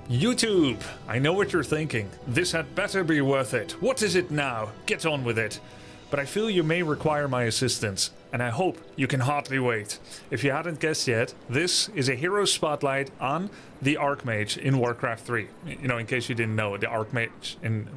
YouTube! I know what you're thinking. This had better be worth it. What is it now? Get on with it. But I feel you may require my assistance, and I hope you can hardly wait. If you hadn't guessed yet, this is a hero spotlight on the Archmage in Warcraft 3. You know, in case you didn't know, the Archmage in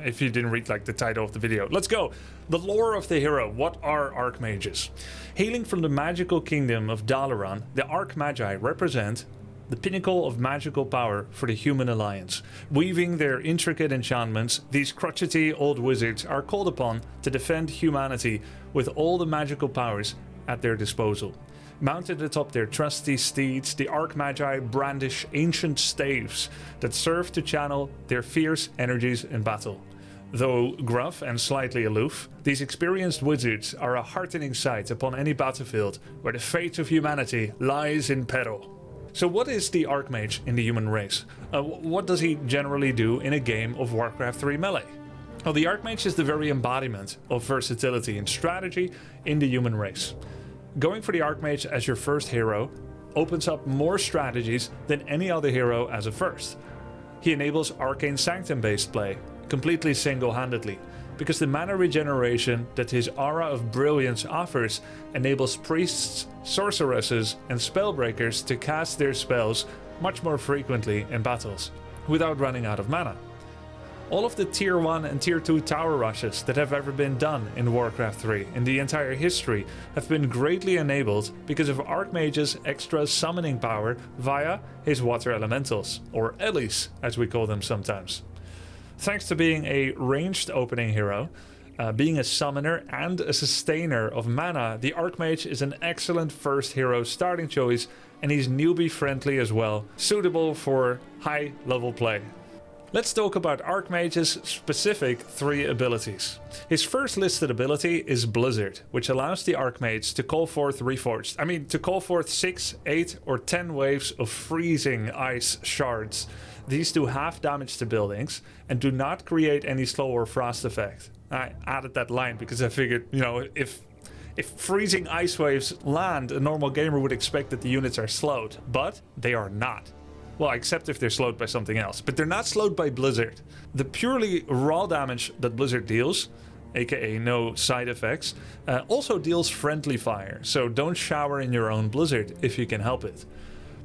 if you didn't read like the title of the video. Let's go! The lore of the hero. What are Archmages? Hailing from the magical kingdom of Dalaran, the Archmagi represent the pinnacle of magical power for the human alliance. Weaving their intricate enchantments, these crotchety old wizards are called upon to defend humanity with all the magical powers at their disposal. Mounted atop their trusty steeds, the Archmagi brandish ancient staves that serve to channel their fierce energies in battle. Though gruff and slightly aloof, these experienced wizards are a heartening sight upon any battlefield where the fate of humanity lies in peril. So what is the Archmage in the human race? What does he generally do in a game of Warcraft 3 Melee? Well, the Archmage is the very embodiment of versatility and strategy in the human race. Going for the Archmage as your first hero opens up more strategies than any other hero as a first. He enables Arcane Sanctum based play, completely single-handedly, because the mana regeneration that his Aura of Brilliance offers enables priests, sorceresses and spellbreakers to cast their spells much more frequently in battles, without running out of mana. All of the tier 1 and tier 2 tower rushes that have ever been done in Warcraft 3 in the entire history have been greatly enabled because of Archmage's extra summoning power via his water elementals, or Ellies as we call them sometimes. Thanks to being a ranged opening hero, being a summoner and a sustainer of mana, the Archmage is an excellent first hero starting choice, and he's newbie friendly as well, suitable for high level play. Let's talk about Archmage's specific 3 abilities. His first listed ability is Blizzard, which allows the Archmage to call forth Reforged. to call forth 6, 8 or 10 waves of freezing ice shards. These do half damage to buildings and do not create any slow or frost effect. I added that line because I figured, you know, if freezing ice waves land, a normal gamer would expect that the units are slowed, but they are not. Well, except if they're slowed by something else, but they're not slowed by Blizzard. The purely raw damage that Blizzard deals, aka no side effects, also deals friendly fire, so don't shower in your own Blizzard if you can help it.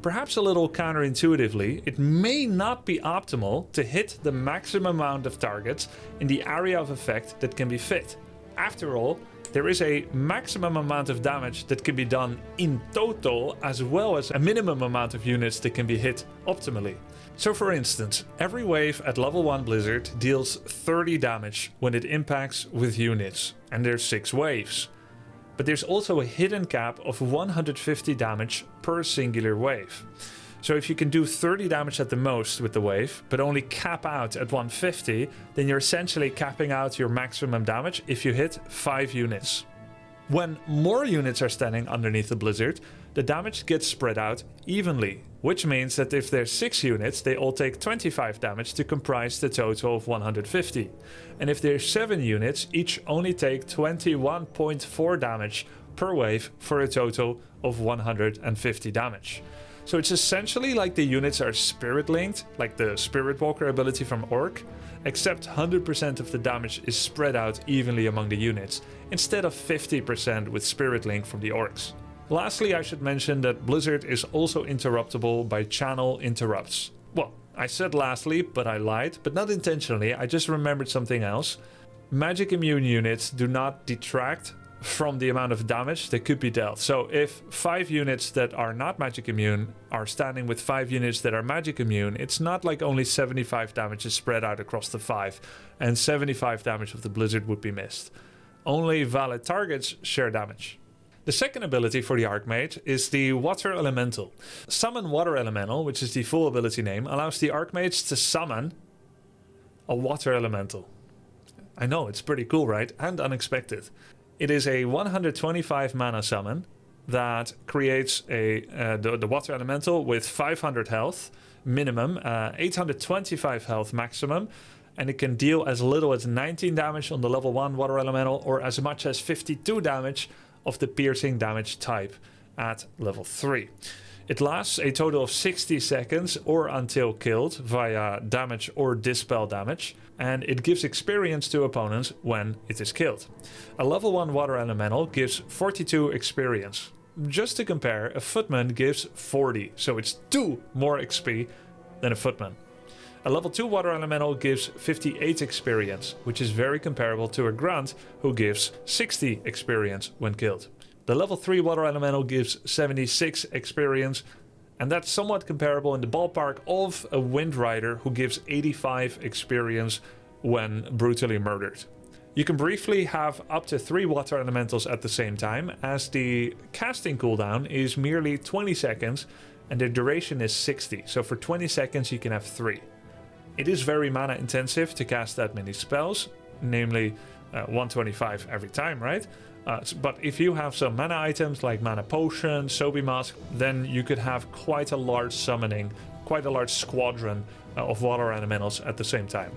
Perhaps a little counterintuitively, it may not be optimal to hit the maximum amount of targets in the area of effect that can be fit. After all, there is a maximum amount of damage that can be done in total, as well as a minimum amount of units that can be hit optimally. So for instance, every wave at level 1 Blizzard deals 30 damage when it impacts with units, and there's 6 waves. But there's also a hidden cap of 150 damage per singular wave. So if you can do 30 damage at the most with the wave, but only cap out at 150, then you're essentially capping out your maximum damage if you hit 5 units. When more units are standing underneath the Blizzard, the damage gets spread out evenly, which means that if there's 6 units, they all take 25 damage to comprise the total of 150. And if there's 7 units, each only take 21.4 damage per wave for a total of 150 damage. So it's essentially like the units are spirit linked, like the Spirit Walker ability from Orc, except 100% of the damage is spread out evenly among the units, instead of 50% with Spirit Link from the Orcs. Lastly, I should mention that Blizzard is also interruptible by channel interrupts. Well, I said lastly, but I lied, but not intentionally, I just remembered something else. Magic immune units do not detract from the amount of damage that could be dealt. So if 5 units that are not magic immune are standing with 5 units that are magic immune, it's not like only 75 damage is spread out across the 5 and 75 damage of the Blizzard would be missed. Only valid targets share damage. The second ability for the Archmage is the Water Elemental. Summon Water Elemental, which is the full ability name, allows the Archmage to summon a Water Elemental. I know, it's pretty cool, right? And unexpected. It is a 125 mana summon that creates the Water Elemental with 500 health minimum, 825 health maximum, and it can deal as little as 19 damage on the level 1 Water Elemental or as much as 52 damage of the piercing damage type at level 3. It lasts a total of 60 seconds or until killed via damage or dispel damage, and it gives experience to opponents when it is killed. A level 1 water elemental gives 42 experience. Just to compare, a footman gives 40, so it's 2 more XP than a footman. A level 2 water elemental gives 58 experience, which is very comparable to a grunt who gives 60 experience when killed. The level 3 water elemental gives 76 experience, and that's somewhat comparable in the ballpark of a wind rider who gives 85 experience when brutally murdered. You can briefly have up to 3 water elementals at the same time, as the casting cooldown is merely 20 seconds and the duration is 60, so for 20 seconds you can have 3. It is very mana intensive to cast that many spells, namely 125 every time, right? But if you have some mana items like mana potion, Sobi mask, then you could have quite a large summoning, quite a large squadron of water elementals at the same time.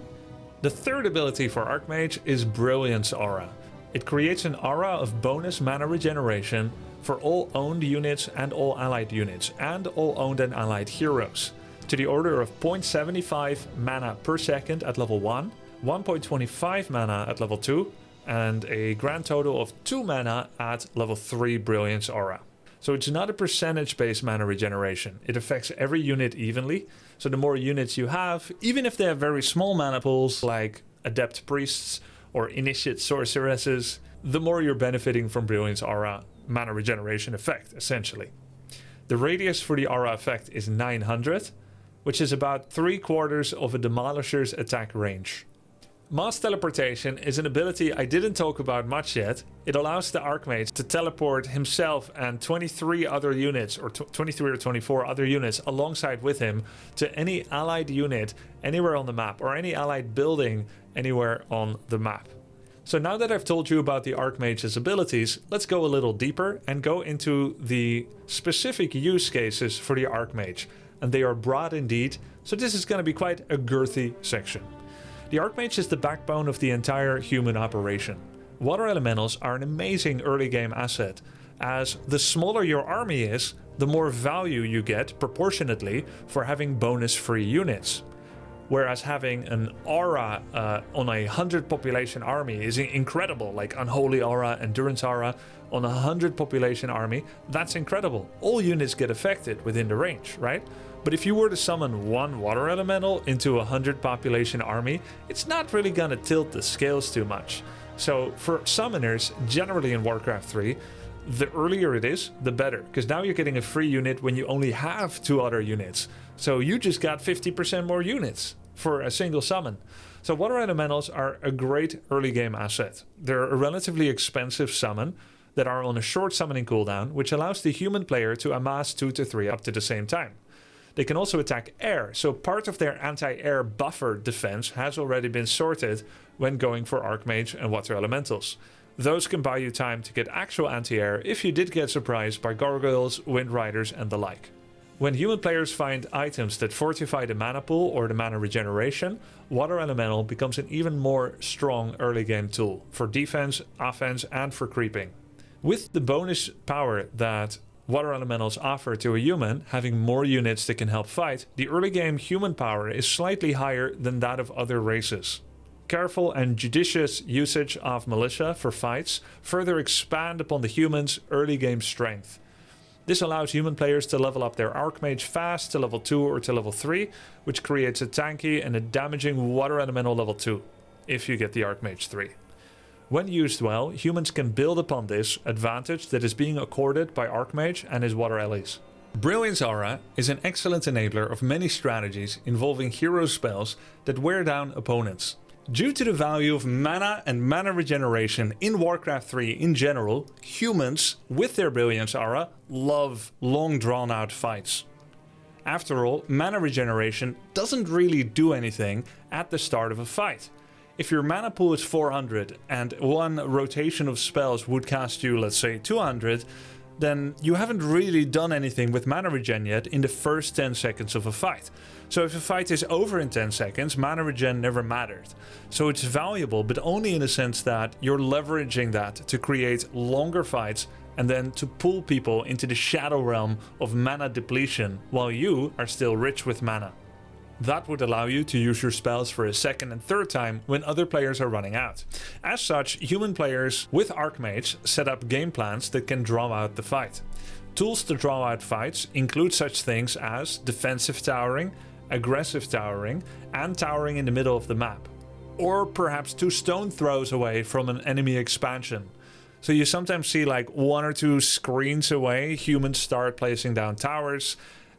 The third ability for Archmage is Brilliance Aura. It creates an aura of bonus mana regeneration for all owned units and all allied units, and all owned and allied heroes, to the order of 0.75 mana per second at level 1, 1.25 mana at level 2, and a grand total of 2 mana at level 3 Brilliance Aura. So it's not a percentage-based mana regeneration. It affects every unit evenly. So the more units you have, even if they have very small mana pools like Adept Priests or Initiate Sorceresses, the more you're benefiting from Brilliance Aura mana regeneration effect, essentially. The radius for the aura effect is 900, which is about 3/4 of a Demolisher's attack range. Mass Teleportation is an ability I didn't talk about much yet. It allows the Archmage to teleport himself and 23 other units, or 23 or 24 other units alongside with him, to any allied unit anywhere on the map, or any allied building anywhere on the map. So now that I've told you about the Archmage's abilities, let's go a little deeper and go into the specific use cases for the Archmage. And they are broad indeed, so this is going to be quite a girthy section. The Archmage is the backbone of the entire human operation. Water elementals are an amazing early game asset, as the smaller your army is, the more value you get proportionately for having bonus free units. Whereas having an aura on a 100 population army is incredible, like Unholy Aura, Endurance Aura on a 100 population army, that's incredible. All units get affected within the range, right? But if you were to summon 1 water elemental into a 100 population army, it's not really gonna tilt the scales too much. So for summoners, generally in Warcraft 3, the earlier it is, the better, because now you're getting a free unit when you only have 2 other units. So you just got 50% more units for a single summon. So water elementals are a great early game asset. They're a relatively expensive summon that are on a short summoning cooldown, which allows the human player to amass 2 to 3 up to the same time. They can also attack air, so part of their anti-air buffer defense has already been sorted when going for Archmage and water elementals. Those can buy you time to get actual anti-air if you did get surprised by gargoyles, wind riders and the like. When human players find items that fortify the mana pool or the mana regeneration, water elemental becomes an even more strong early game tool for defense, offense and for creeping. With the bonus power that water elementals offer to a human, having more units that can help fight, the early game human power is slightly higher than that of other races. Careful and judicious usage of militia for fights further expand upon the humans' early game strength. This allows human players to level up their Archmage fast to level 2 or to level 3, which creates a tanky and a damaging water elemental level 2, if you get the Archmage 3. When used well, humans can build upon this advantage that is being accorded by Archmage and his water allies. Brilliance Aura is an excellent enabler of many strategies involving hero spells that wear down opponents. Due to the value of mana and mana regeneration in Warcraft 3 in general, humans, with their Brilliance Aura, love long drawn out fights. After all, mana regeneration doesn't really do anything at the start of a fight. If your mana pool is 400 and one rotation of spells would cast you, let's say, 200, then you haven't really done anything with mana regen yet in the first 10 seconds of a fight. So if a fight is over in 10 seconds, mana regen never mattered. So it's valuable, but only in the sense that you're leveraging that to create longer fights and then to pull people into the shadow realm of mana depletion while you are still rich with mana. That would allow you to use your spells for a second and third time when other players are running out. As such, human players with Archmage set up game plans that can draw out the fight. Tools to draw out fights include such things as defensive towering, aggressive towering, and towering in the middle of the map. Or perhaps 2 stone throws away from an enemy expansion. So you sometimes see like 1 or 2 screens away, humans start placing down towers,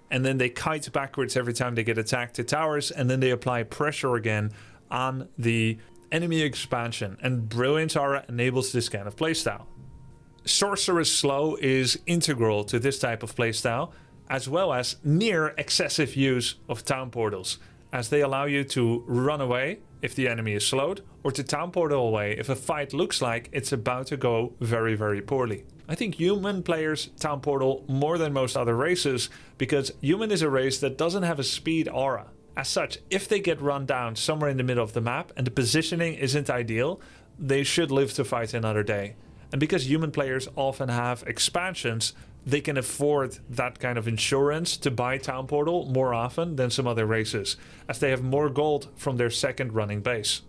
and then they kite backwards every time they get attacked to towers, and then they apply pressure again on the enemy expansion, and Brilliance Aura enables this kind of playstyle. Sorceress Slow is integral to this type of playstyle, as well as near excessive use of town portals, as they allow you to run away if the enemy is slowed, or to town portal away if a fight looks like it's about to go very, very poorly. I think human players town portal more than most other races, because human is a race that doesn't have a speed aura. As such, if they get run down somewhere in the middle of the map and the positioning isn't ideal, they should live to fight another day. And because human players often have expansions, they can afford that kind of insurance to buy town portal more often than some other races, as they have more gold from their second running base.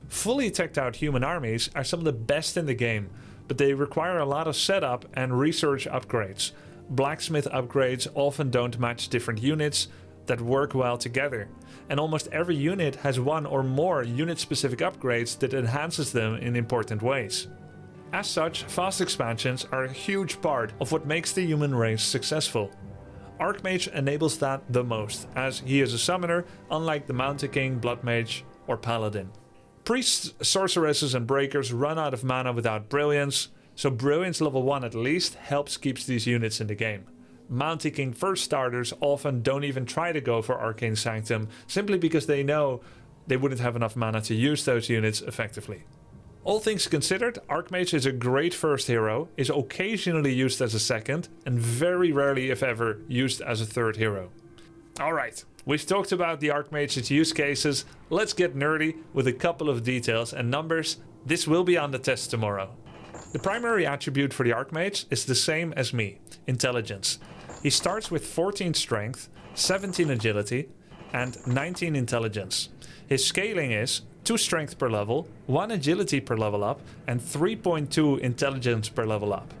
Fully teched out human armies are some of the best in the game, but they require a lot of setup and research upgrades. Blacksmith upgrades often don't match different units that work well together, and almost every unit has 1 or more unit-specific upgrades that enhances them in important ways. As such, fast expansions are a huge part of what makes the human race successful. Archmage enables that the most, as he is a summoner, unlike the Mountain King, Blood Mage, or Paladin. Priests, sorceresses, and breakers run out of mana without brilliance, so brilliance level 1 at least helps keep these units in the game. Mountain King first starters often don't even try to go for Arcane Sanctum, simply because they know they wouldn't have enough mana to use those units effectively. All things considered, Archmage is a great first hero, is occasionally used as a second, and very rarely, if ever, used as a third hero. Alright, we've talked about the Archmage's use cases, let's get nerdy with a couple of details and numbers. This will be on the test tomorrow. The primary attribute for the Archmage is the same as me, intelligence. He starts with 14 strength, 17 agility, and 19 intelligence. His scaling is 2 strength per level, 1 agility per level up, and 3.2 intelligence per level up.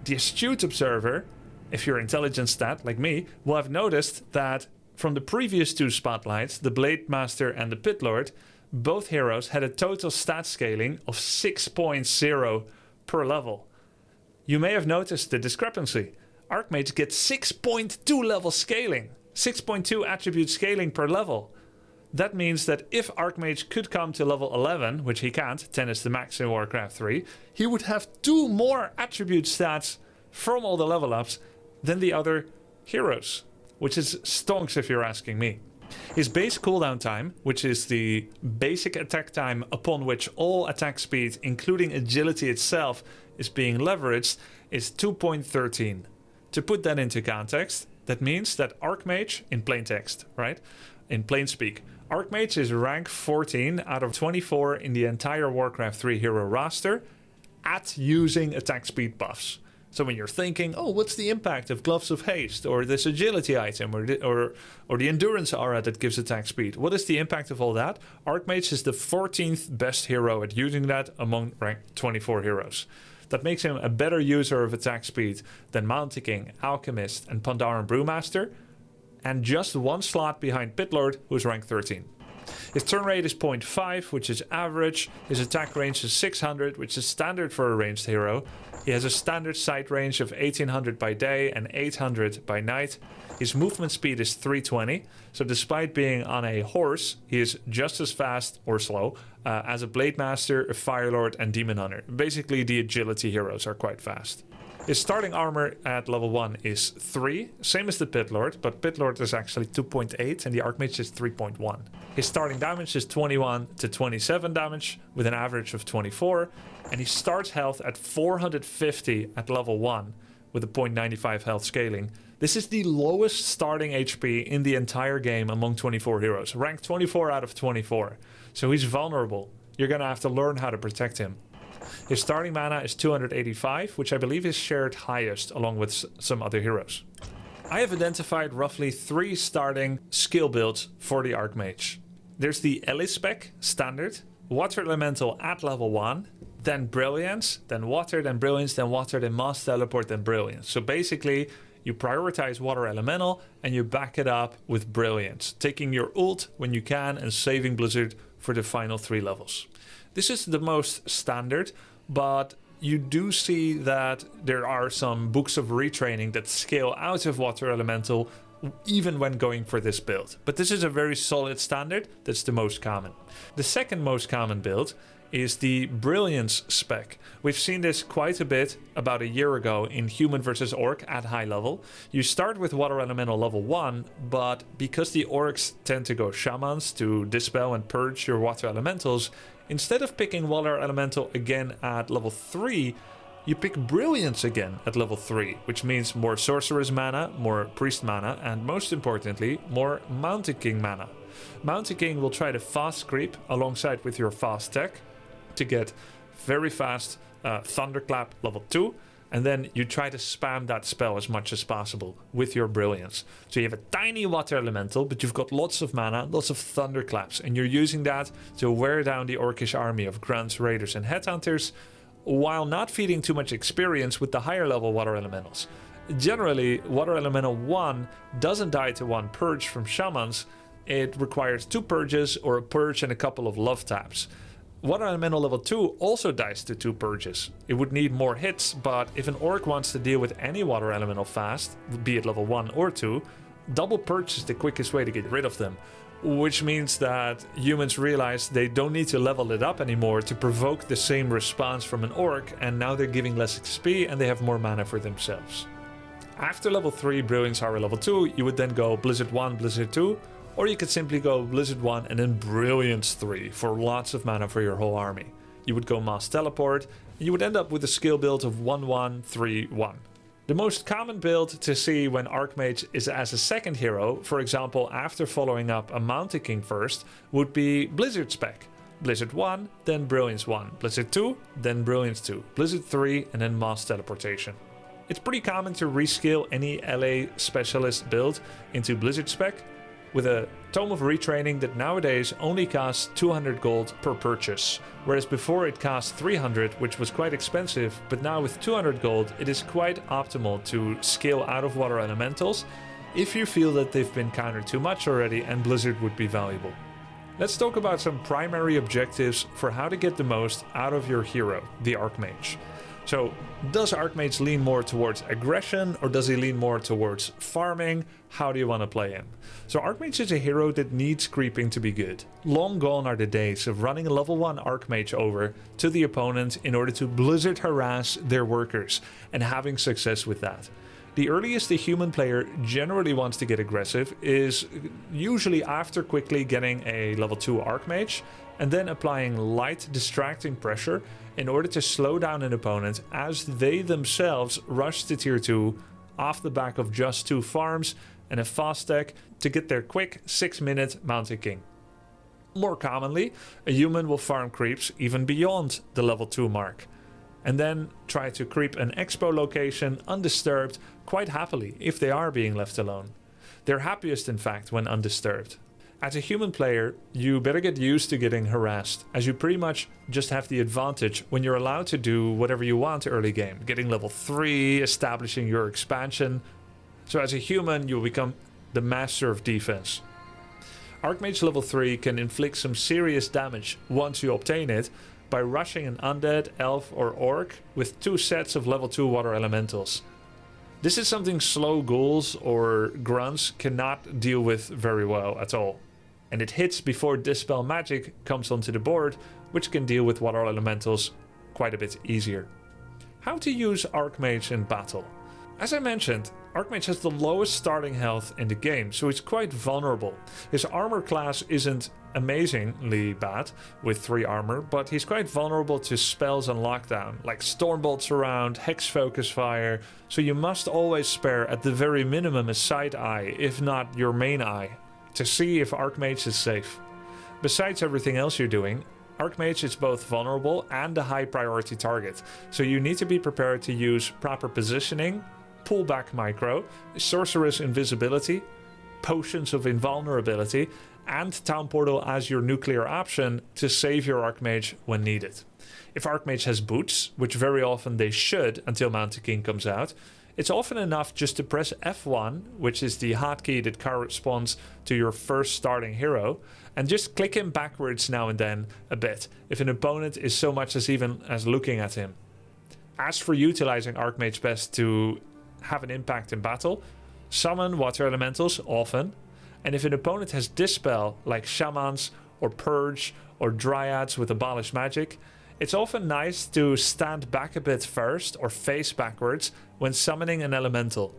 The astute observer, if you're intelligence stat like me, will have noticed that from the previous 2 spotlights, the Blade Master and the Pit Lord, both heroes had a total stat scaling of 6.0 per level. You may have noticed the discrepancy. Archmage gets 6.2 level scaling, 6.2 attribute scaling per level. That means that if Archmage could come to level 11, which he can't, 10 is the max in Warcraft 3, he would have 2 more attribute stats from all the level ups than the other heroes, which is stonks if you're asking me. His base cooldown time, which is the basic attack time upon which all attack speed, including agility itself, is being leveraged, is 2.13. To put that into context, that means that Archmage, in plain text, right? In plain speak, Archmage is rank 14 out of 24 in the entire Warcraft 3 hero roster at using attack speed buffs. So when you're thinking, oh, what's the impact of Gloves of Haste or this agility item or the endurance aura that gives attack speed? What is the impact of all that? Archmage is the 14th best hero at using that among rank 24 heroes. That makes him a better user of attack speed than Mountain King, Alchemist, and Pandaren Brewmaster, and just 1 slot behind Pitlord, who's rank 13. His turn rate is 0.5, which is average. His attack range is 600, which is standard for a ranged hero. He has a standard sight range of 1800 by day and 800 by night. His movement speed is 320, so despite being on a horse, he is just as fast or slow as a Blade Master, a Firelord, and Demon Hunter. Basically, the agility heroes are quite fast. His starting armor at level 1 is 3, same as the Pit Lord, but Pit Lord is actually 2.8 and the Archmage is 3.1. His starting damage is 21 to 27 damage with an average of 24, and he starts health at 450 at level 1 with a 0.95 health scaling. This is the lowest starting HP in the entire game among 24 heroes, ranked 24 out of 24. So he's vulnerable. You're gonna have to learn how to protect him. His starting mana is 285, which I believe is shared highest along with some other heroes. I have identified roughly 3 starting skill builds for the Archmage. There's the Ellie spec, standard, Water Elemental at level 1, then Brilliance, then Water, then Brilliance, then Water, then Mass Teleport, then Brilliance. So basically, you prioritize Water Elemental and you back it up with Brilliance, taking your ult when you can and saving Blizzard for the final 3 levels. This is the most standard, but you do see that there are some books of retraining that scale out of Water Elemental even when going for this build. But this is a very solid standard that's the most common. The second most common build is the Brilliance spec. We've seen this quite a bit about a year ago in Human vs Orc at high level. You start with Water Elemental level 1, but because the Orcs tend to go Shamans to dispel and purge your Water Elementals, instead of picking Water Elemental again at level 3, you pick Brilliance again at level 3, which means more Sorceress mana, more Priest mana, and most importantly, more Mountain King mana. Mountain King will try to fast creep alongside with your fast tech to get very fast Thunderclap level 2, and then you try to spam that spell as much as possible with your Brilliance. So you have a tiny Water Elemental, but you've got lots of mana, lots of Thunderclaps, and you're using that to wear down the Orcish army of Grunts, Raiders, and Headhunters, while not feeding too much experience with the higher level Water Elementals. Generally, Water Elemental 1 doesn't die to 1 purge from Shamans. It requires 2 purges or a purge and a couple of love taps. Water Elemental level 2 also dies to 2 purges. It would need more hits, but if an Orc wants to deal with any Water Elemental fast, be it level 1 or 2, double purge is the quickest way to get rid of them. Which means that humans realize they don't need to level it up anymore to provoke the same response from an Orc, and now they're giving less XP and they have more mana for themselves. After level 3 Brilliance Hour level 2, you would then go Blizzard 1, Blizzard 2, or you could simply go Blizzard 1 and then Brilliance 3 for lots of mana for your whole army. You would go Mass Teleport, and you would end up with a skill build of 1-1-3-1. The most common build to see when Archmage is as a second hero, for example after following up a Mountain King first, would be Blizzard spec. Blizzard 1, then Brilliance 1, Blizzard 2, then Brilliance 2, Blizzard 3, and then Mass Teleportation. It's pretty common to rescale any LA specialist build into Blizzard spec, with a Tome of Retraining that nowadays only costs 200 gold per purchase, whereas before it cost 300, which was quite expensive, but now with 200 gold it is quite optimal to scale out of Water Elementals if you feel that they've been countered too much already and Blizzard would be valuable. Let's talk about some primary objectives for how to get the most out of your hero, the Archmage. So, does Archmage lean more towards aggression or does he lean more towards farming? How do you want to play him? So Archmage is a hero that needs creeping to be good. Long gone are the days of running a level 1 Archmage over to the opponent in order to Blizzard harass their workers and having success with that. The earliest the human player generally wants to get aggressive is usually after quickly getting a level 2 Archmage and then applying light distracting pressure in order to slow down an opponent as they themselves rush to tier 2 off the back of just 2 farms and a fast tech to get their quick 6-minute Mountain King. More commonly, a human will farm creeps even beyond the level 2 mark, and then try to creep an expo location undisturbed quite happily if they are being left alone. They're happiest in fact when undisturbed. As a human player, you better get used to getting harassed, as you pretty much just have the advantage when you're allowed to do whatever you want early game, getting level 3, establishing your expansion. So as a human, you'll become the master of defense. Archmage level 3 can inflict some serious damage once you obtain it by rushing an undead, elf or orc with 2 sets of level 2 water elementals. This is something slow ghouls or grunts cannot deal with very well at all. And it hits before Dispel Magic comes onto the board, which can deal with water elementals quite a bit easier. How to use Archmage in battle? As I mentioned, Archmage has the lowest starting health in the game, so he's quite vulnerable. His armor class isn't amazingly bad with 3 armor, but he's quite vulnerable to spells and lockdown, like Stormbolt Surround, Hex Focus Fire, so you must always spare at the very minimum a side eye, if not your main eye, to see if Archmage is safe. Besides everything else you're doing, Archmage is both vulnerable and a high priority target, so you need to be prepared to use proper positioning, pullback micro, sorceress invisibility, potions of invulnerability, and Town Portal as your nuclear option to save your Archmage when needed. If Archmage has boots, which very often they should until Mountain King comes out, it's often enough just to press F1, which is the hotkey that corresponds to your first starting hero, and just click him backwards now and then a bit, if an opponent is so much as even as looking at him. As for utilizing Archmage best to have an impact in battle, summon water elementals often, and if an opponent has Dispel like Shamans or Purge or Dryads with Abolish Magic, it's often nice to stand back a bit first or face backwards when summoning an elemental.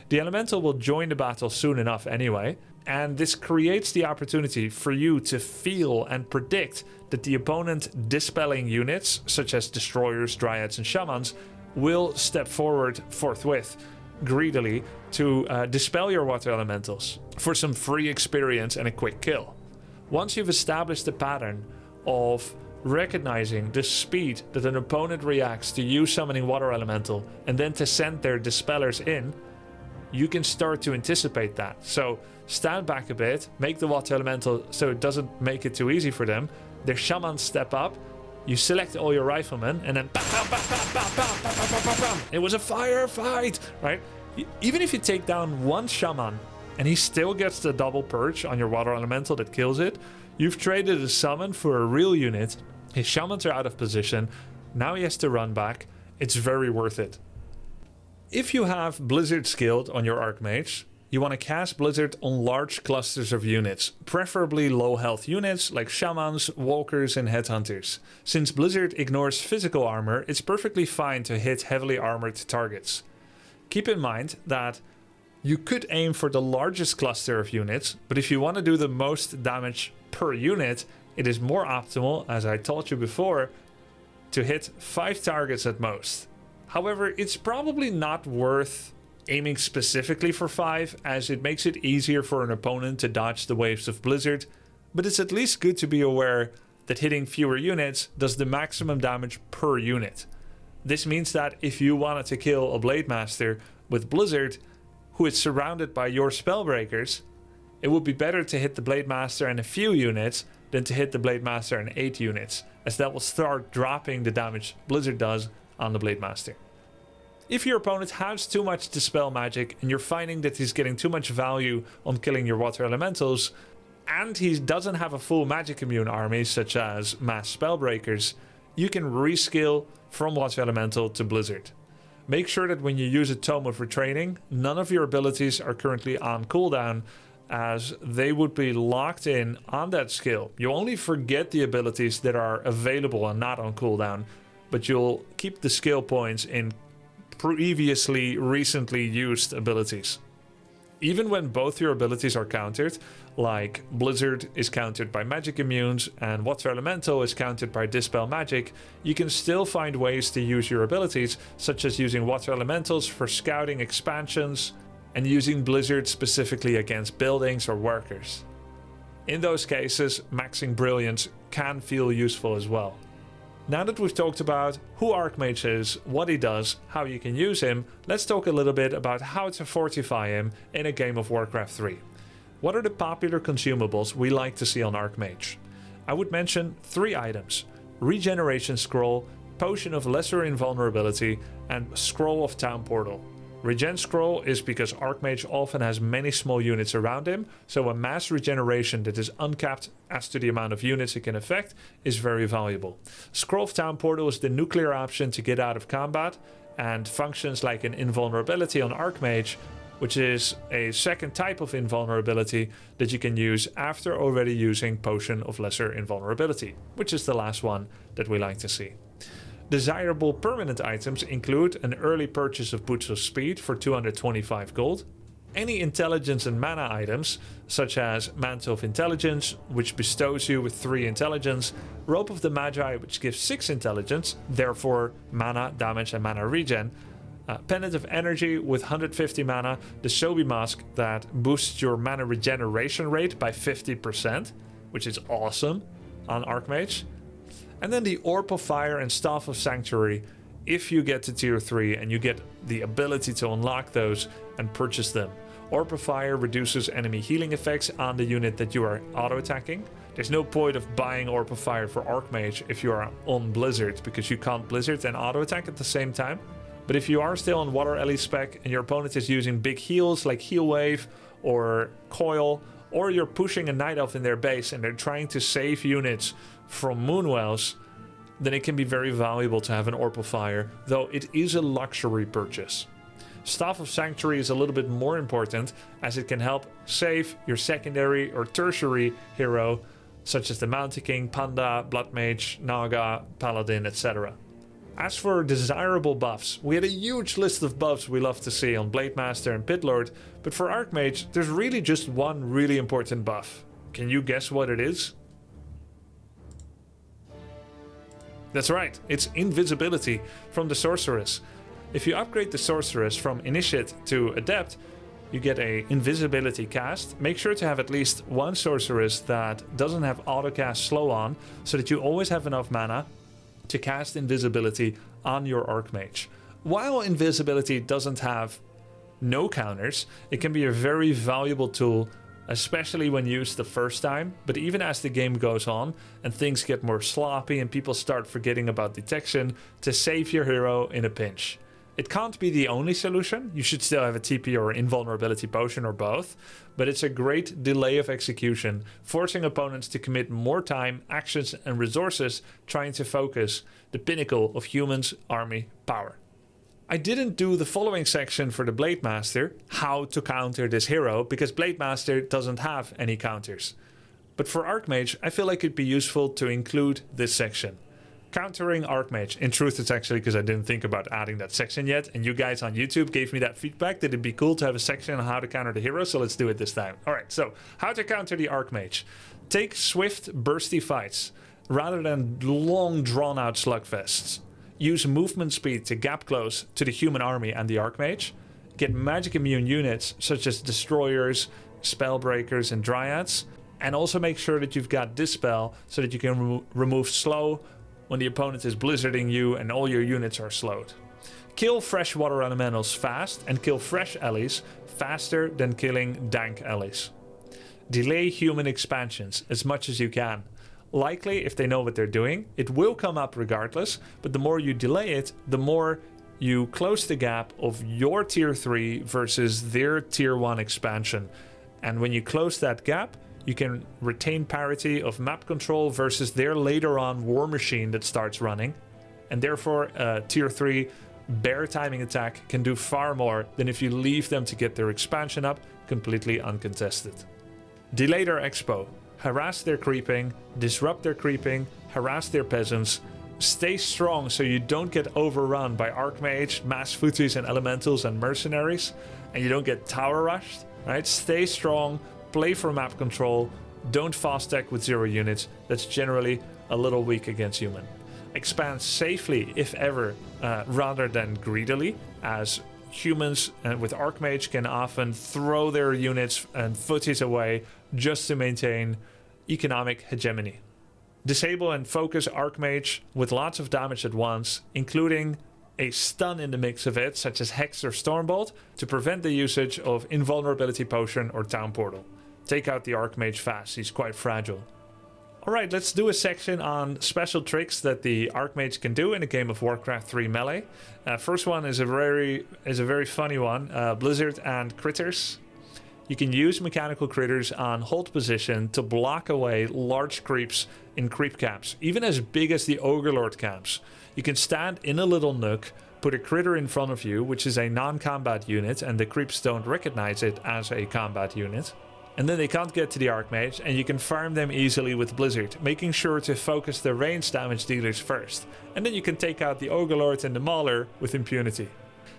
The elemental will join the battle soon enough anyway, and this creates the opportunity for you to feel and predict that the opponent dispelling units, such as Destroyers, Dryads and Shamans, will step forward forthwith, greedily, to dispel your water elementals for some free experience and a quick kill. Once you've established the pattern of recognizing the speed that an opponent reacts to you summoning water elemental and then to send their dispellers in, you can start to anticipate that. So stand back a bit, make the water elemental so it doesn't make it too easy for them. Their shamans step up, you select all your riflemen, and then bam, bam, bam, bam, bam, bam, bam, bam, bam, bam. It was a firefight, right? Even if you take down one shaman and he still gets the double purge on your water elemental that kills it, you've traded a summon for a real unit. His shamans are out of position. Now he has to run back. It's very worth it. If you have Blizzard skilled on your Archmage, you want to cast Blizzard on large clusters of units, preferably low health units like Shamans, Walkers and Headhunters. Since Blizzard ignores physical armor, it's perfectly fine to hit heavily armored targets. Keep in mind that you could aim for the largest cluster of units, but if you want to do the most damage per unit, it is more optimal, as I told you before, to hit 5 targets at most. However, it's probably not worth aiming specifically for 5, as it makes it easier for an opponent to dodge the waves of Blizzard, but it's at least good to be aware that hitting fewer units does the maximum damage per unit. This means that if you wanted to kill a Blade Master with Blizzard, who is surrounded by your Spellbreakers, it would be better to hit the Blade Master and a few units than to hit the Blade Master and 8 units, as that will start dropping the damage Blizzard does on the Blade Master. If your opponent has too much Dispel magic and you're finding that he's getting too much value on killing your water elementals, and he doesn't have a full magic immune army such as mass Spellbreakers, you can reskill from water elemental to Blizzard. Make sure that when you use a Tome of Retraining, none of your abilities are currently on cooldown, as they would be locked in on that skill. You only forget the abilities that are available and not on cooldown, but you'll keep the skill points in recently used abilities. Even when both your abilities are countered, like Blizzard is countered by magic immunes and Water Elemental is countered by Dispel magic, you can still find ways to use your abilities, such as using Water Elementals for scouting expansions and using Blizzard specifically against buildings or workers. In those cases, maxing Brilliance can feel useful as well. Now that we've talked about who Archmage is, what he does, how you can use him, let's talk a little bit about how to fortify him in a game of Warcraft 3. What are the popular consumables we like to see on Archmage? I would mention 3 items: Regeneration Scroll, Potion of Lesser Invulnerability, and Scroll of Town Portal. Regen Scroll is because Archmage often has many small units around him, so a mass regeneration that is uncapped as to the amount of units it can affect is very valuable. Scroll of Town Portal is the nuclear option to get out of combat and functions like an invulnerability on Archmage, which is a second type of invulnerability that you can use after already using Potion of Lesser Invulnerability, which is the last one that we like to see. Desirable permanent items include an early purchase of Boots of Speed for 225 gold, any intelligence and mana items, such as Mantle of Intelligence, which bestows you with 3 intelligence, Robe of the Magi, which gives 6 intelligence, therefore mana, damage and mana regen, Pendant of Energy with 150 mana, the Sobi Mask that boosts your mana regeneration rate by 50%, which is awesome on Archmage. And then the Orb of Fire and Staff of Sanctuary, if you get to tier 3 and you get the ability to unlock those and purchase them. Orb of Fire reduces enemy healing effects on the unit that you are auto-attacking. There's no point of buying Orb of Fire for Archmage if you are on Blizzard, because you can't Blizzard and auto-attack at the same time. But if you are still on Water Ellie spec and your opponent is using big heals like Heal Wave or Coil, or you're pushing a Night Elf in their base and they're trying to save units from Moonwells, then it can be very valuable to have an Orb of Fire, though it is a luxury purchase. Staff of Sanctuary is a little bit more important, as it can help save your secondary or tertiary hero, such as the Mountain King, Panda, Blood Mage, Naga, Paladin, etc. As for desirable buffs, we had a huge list of buffs we love to see on Blade Master and Pitlord, but for Archmage, there's really just one really important buff. Can you guess what it is? That's right, it's Invisibility from the Sorceress. If you upgrade the Sorceress from Initiate to Adept, you get a Invisibility cast. Make sure to have at least one Sorceress that doesn't have autocast slow on, so that you always have enough mana to cast Invisibility on your Archmage. While Invisibility doesn't have no counters, it can be a very valuable tool, especially when used the first time, but even as the game goes on and things get more sloppy and people start forgetting about detection, to save your hero in a pinch. It can't be the only solution. You should still have a TP or invulnerability potion or both, but it's a great delay of execution, forcing opponents to commit more time, actions and resources trying to focus the pinnacle of humans' army power. I didn't do the following section for the Blade Master, how to counter this hero, because Blade Master doesn't have any counters. But for Archmage, I feel like it'd be useful to include this section. Countering Archmage. In truth, it's actually because I didn't think about adding that section yet, and you guys on YouTube gave me that feedback that it'd be cool to have a section on how to counter the hero, so let's do it this time. Alright, so how to counter the Archmage. Take swift, bursty fights, rather than long, drawn-out slugfests. Use movement speed to gap close to the human army and the Archmage. Get magic immune units, such as Destroyers, Spellbreakers, and Dryads. And also make sure that you've got Dispel, so that you can remove slow when the opponent is blizzarding you and all your units are slowed. Kill freshwater elementals fast and kill fresh allies faster than killing dank allies. Delay human expansions as much as you can. Likely, if they know what they're doing, it will come up regardless, but the more you delay it, the more you close the gap of your tier 3 versus their tier 1 expansion. And when you close that gap, you can retain parity of map control versus their later on war machine that starts running. And therefore, a tier 3 bear timing attack can do far more than if you leave them to get their expansion up completely uncontested. Delay their expo. Harass their creeping, disrupt their creeping, harass their peasants. Stay strong so you don't get overrun by Archmage, Mass Footies and Elementals and Mercenaries, and you don't get tower rushed. Right? Stay strong. Play for map control, don't fast tech with 0 units, that's generally a little weak against human. Expand safely, if ever, rather than greedily, as humans with Archmage can often throw their units and footies away just to maintain economic hegemony. Disable and focus Archmage with lots of damage at once, including a stun in the mix of it, such as Hex or Stormbolt, to prevent the usage of Invulnerability Potion or Town Portal. Take out the Archmage fast, he's quite fragile. Alright, let's do a section on special tricks that the Archmage can do in a game of Warcraft 3 Melee. First one is a very funny one, Blizzard and Critters. You can use mechanical critters on hold position to block away large creeps in creep camps, even as big as the Ogre Lord camps. You can stand in a little nook, put a critter in front of you, which is a non-combat unit, and the creeps don't recognize it as a combat unit. And then they can't get to the Archmage, and you can farm them easily with Blizzard, making sure to focus the range damage dealers first. And then you can take out the Ogre Lord and the Mauler with impunity.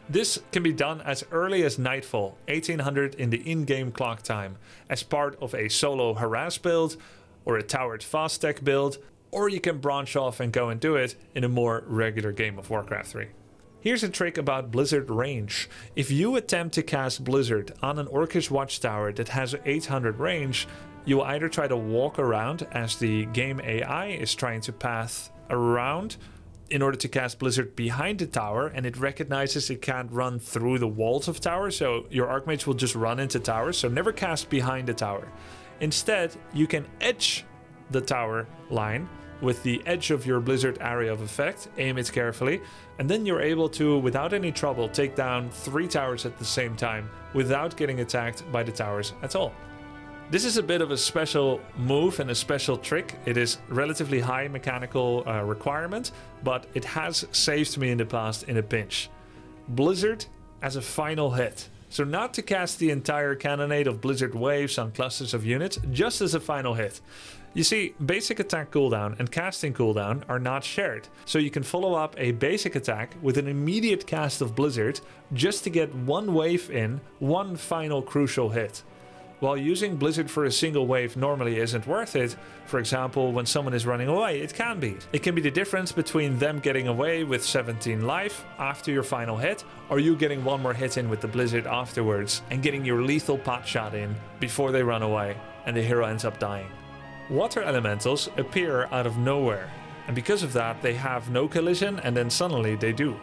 This can be done as early as Nightfall, 1800 in the in-game clock time, as part of a solo harass build, or a towered fast tech build, or you can branch off and go and do it in a more regular game of Warcraft 3. Here's a trick about Blizzard range. If you attempt to cast Blizzard on an Orcish watchtower that has 800 range, you'll either try to walk around as the game AI is trying to path around in order to cast Blizzard behind the tower, and it recognizes it can't run through the walls of towers, so your Archmage will just run into towers, so never cast behind the tower. Instead, you can edge the tower line with the edge of your Blizzard area of effect, aim it carefully, and then you're able to, without any trouble, take down 3 towers at the same time without getting attacked by the towers at all. This is a bit of a special move and a special trick. It is relatively high mechanical requirement, but it has saved me in the past in a pinch. Blizzard as a final hit. So not to cast the entire cannonade of Blizzard waves on clusters of units, just as a final hit. You see, basic attack cooldown and casting cooldown are not shared, so you can follow up a basic attack with an immediate cast of Blizzard just to get one wave in, one final crucial hit. While using Blizzard for a single wave normally isn't worth it, for example when someone is running away, it can be. It can be the difference between them getting away with 17 life after your final hit, or you getting one more hit in with the Blizzard afterwards and getting your lethal pot shot in before they run away and the hero ends up dying. Water elementals appear out of nowhere, and because of that they have no collision and then suddenly they do.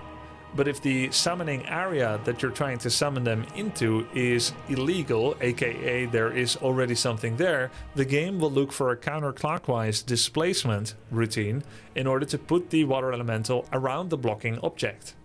But if the summoning area that you're trying to summon them into is illegal, aka there is already something there, the game will look for a counterclockwise displacement routine in order to put the water elemental around the blocking object.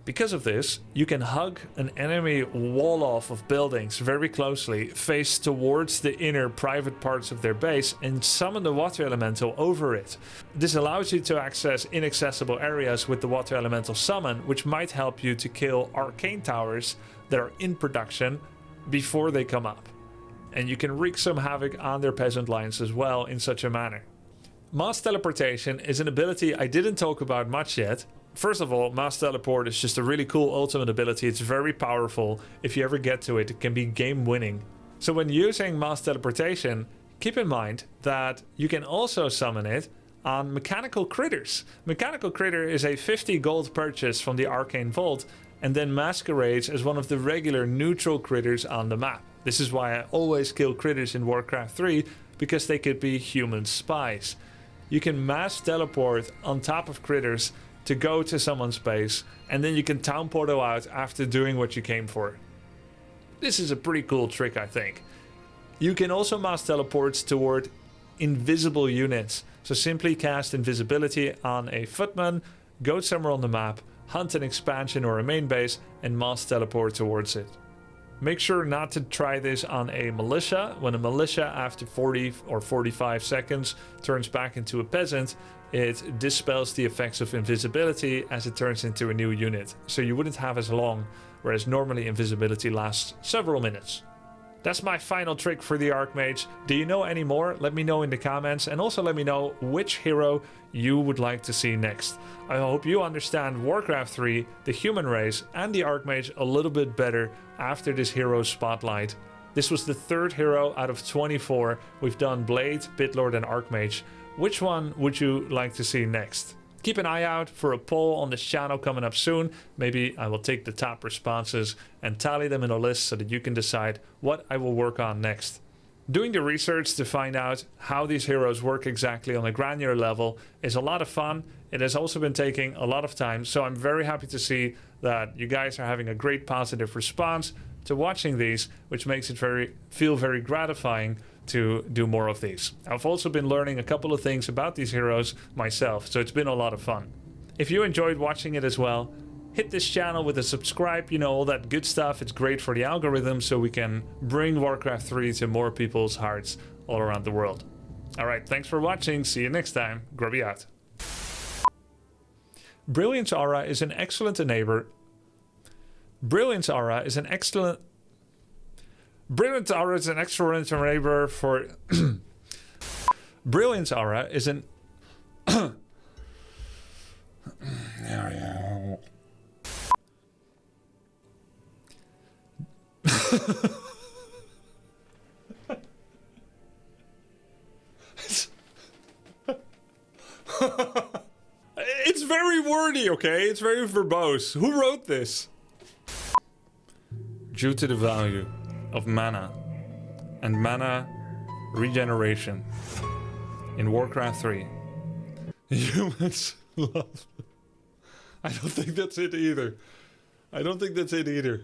Because of this, you can hug an enemy wall off of buildings very closely, face towards the inner private parts of their base, and summon the water elemental over it. This allows you to access inaccessible areas with the water elemental summon, which might help you to kill arcane towers that are in production before they come up. And you can wreak some havoc on their peasant lines as well in such a manner. Mass teleportation is an ability I didn't talk about much yet. First of all, Mass Teleport is just a really cool ultimate ability. It's very powerful. If you ever get to it, it can be game winning. So when using Mass Teleportation, keep in mind that you can also summon it on Mechanical Critters. Mechanical Critter is a 50 gold purchase from the Arcane Vault and then masquerades as one of the regular neutral critters on the map. This is why I always kill critters in Warcraft 3, because they could be human spies. You can mass teleport on top of critters to go to someone's base, and then you can town portal out after doing what you came for. This is a pretty cool trick, I think. You can also mass teleport toward invisible units, so simply cast invisibility on a footman, go somewhere on the map, hunt an expansion or a main base, and mass teleport towards it. Make sure not to try this on a militia. When a militia after 40 or 45 seconds turns back into a peasant, it dispels the effects of invisibility as it turns into a new unit, so you wouldn't have as long, whereas normally invisibility lasts several minutes. That's my final trick for the Archmage. Do you know any more? Let me know in the comments, and also let me know which hero you would like to see next. I hope you understand Warcraft 3, the human race, and the Archmage a little bit better after this hero spotlight. This was the 3rd hero out of 24. We've done Blade, Pitlord, and Archmage. Which one would you like to see next? Keep an eye out for a poll on this channel coming up soon. Maybe I will take the top responses and tally them in a list so that you can decide what I will work on next. Doing the research to find out how these heroes work exactly on a granular level is a lot of fun. It has also been taking a lot of time, so I'm very happy to see that you guys are having a great positive response to watching these, which makes it feel very gratifying to do more of these. I've also been learning a couple of things about these heroes myself, so it's been a lot of fun. If you enjoyed watching it as well, hit this channel with a subscribe, you know, all that good stuff. It's great for the algorithm, so we can bring Warcraft 3 to more people's hearts all around the world. Alright, thanks for watching. See you next time. Grubby out. Brilliance Aura is an excellent enabler. Brilliance Aura is an excellent enabler for Brilliance Aura is an it's very wordy, okay? It's very verbose. Who wrote this? Due to the value of mana and mana regeneration in Warcraft 3, humans love... I don't think that's it either. I don't think that's it either.